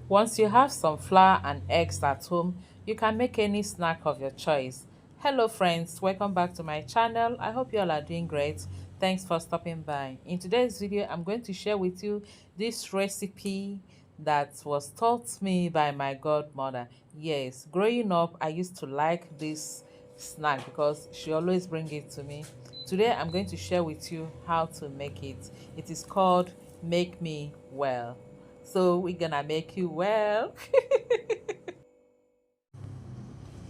Once you have some flour and eggs at home, you can make any snack of your choice. Hello friends, welcome back to my channel. I hope you all are doing great. Thanks for stopping by. In today's video, I'm going to share with you this recipe that was taught me by my godmother. Yes, growing up, I used to like this snack because she always bring it to me. Today, I'm going to share with you how to make it. It is called Make Me Well. So we're gonna make you well.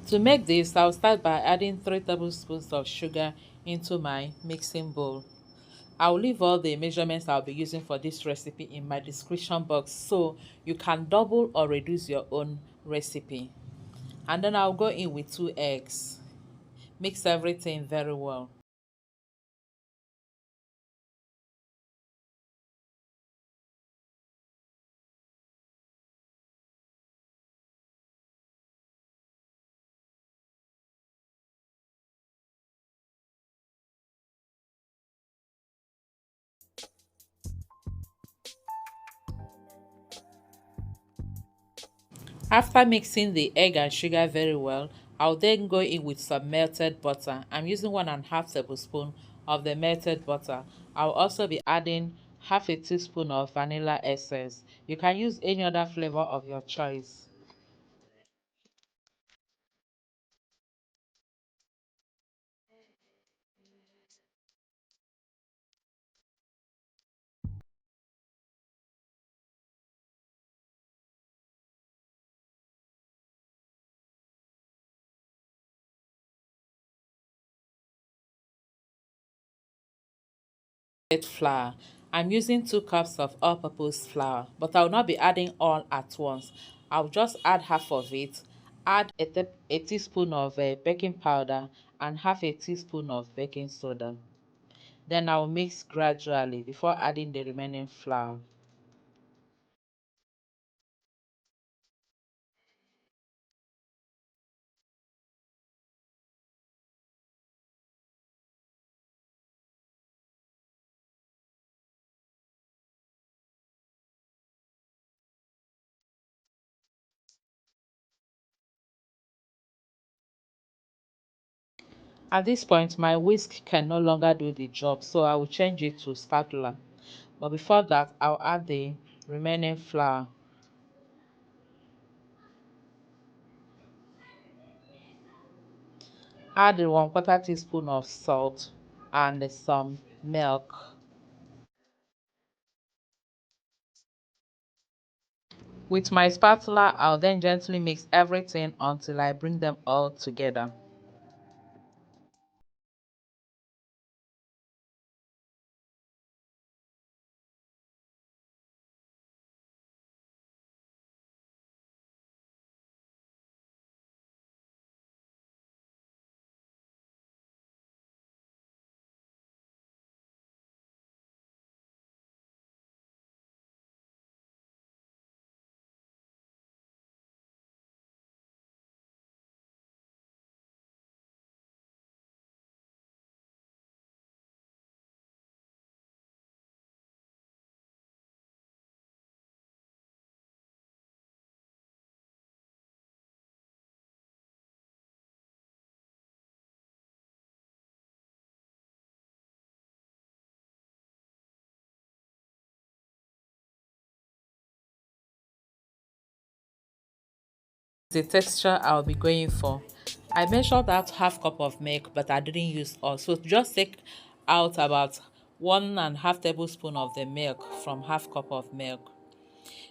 To make this, I'll start by adding 3 tablespoons of sugar into my mixing bowl. I'll leave all the measurements I'll be using for this recipe in my description box so you can double or reduce your own recipe. And then I'll go in with 2 eggs. Mix everything very well. After mixing the egg and sugar very well, I'll then go in with some melted butter. I'm using 1.5 tablespoon of the melted butter. I'll also be adding half a teaspoon of vanilla essence. You can use any other flavor of your choice. Flour. I'm using 2 cups of all-purpose flour, but I will not be adding all at once. I'll just add half of it, add a teaspoon of baking powder and half a teaspoon of baking soda. Then I'll mix gradually before adding the remaining flour. At this point, my whisk can no longer do the job, so I will change it to spatula. But before that, I'll add the remaining flour. Add the 1/4 teaspoon of salt and some milk. With my spatula, I'll then gently mix everything until I bring them all together. The texture I'll be going for. I measured out half cup of milk, but I didn't use all. So just take out about 1.5 tablespoon of the milk from half cup of milk.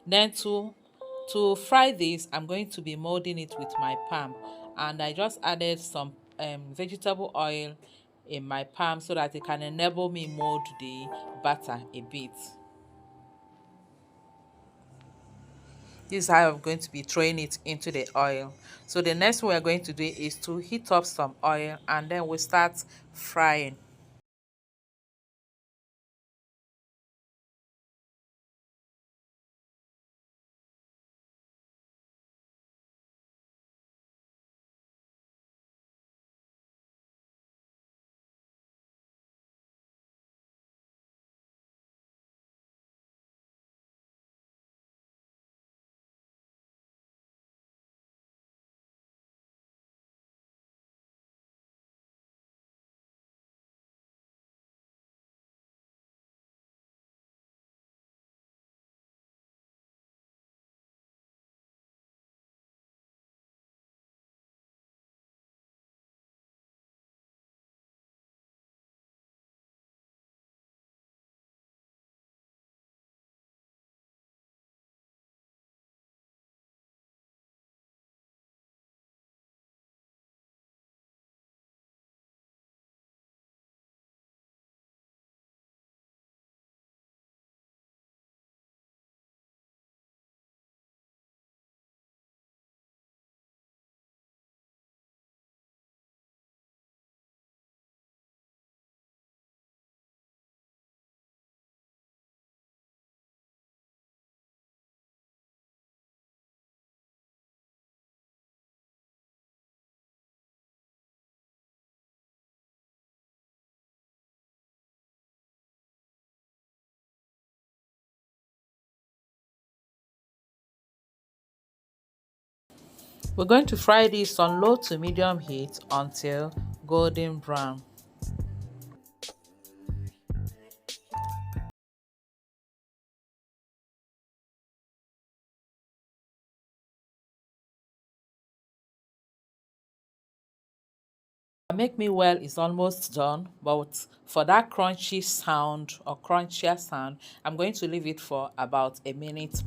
Then to fry this, I'm going to be molding it with my palm, and I just added some vegetable oil in my palm so that it can enable me mold the batter a bit. This is how I'm going to be throwing it into the oil. So the next thing we're going to do is to heat up some oil and then we start frying. We're going to fry this on low to medium heat until golden brown. Make me well is almost done, but for that crunchy sound or crunchier sound, I'm going to leave it for about a minute.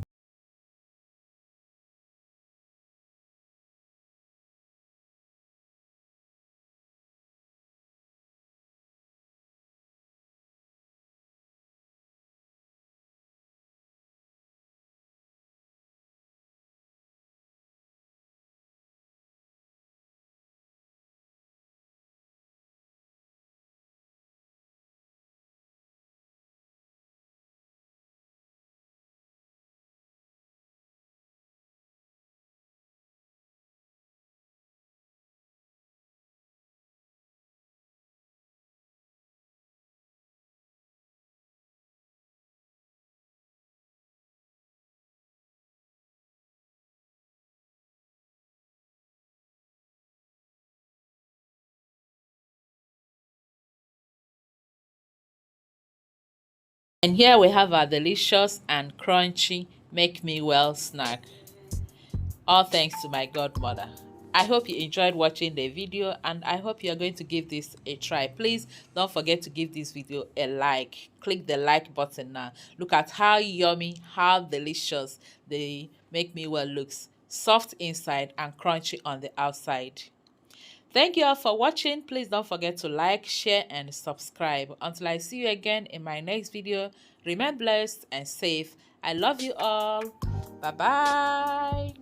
And here we have our delicious and crunchy Make Me Well snack. All thanks to my godmother. I hope you enjoyed watching the video and I hope you're going to give this a try. Please don't forget to give this video a like. Click the like button now. Look at how yummy, how delicious the Make Me Well looks. Soft inside and crunchy on the outside. Thank you all for watching. Please don't forget to like, share, and subscribe. Until I see you again in my next video, remain blessed and safe. I love you all. Bye-bye.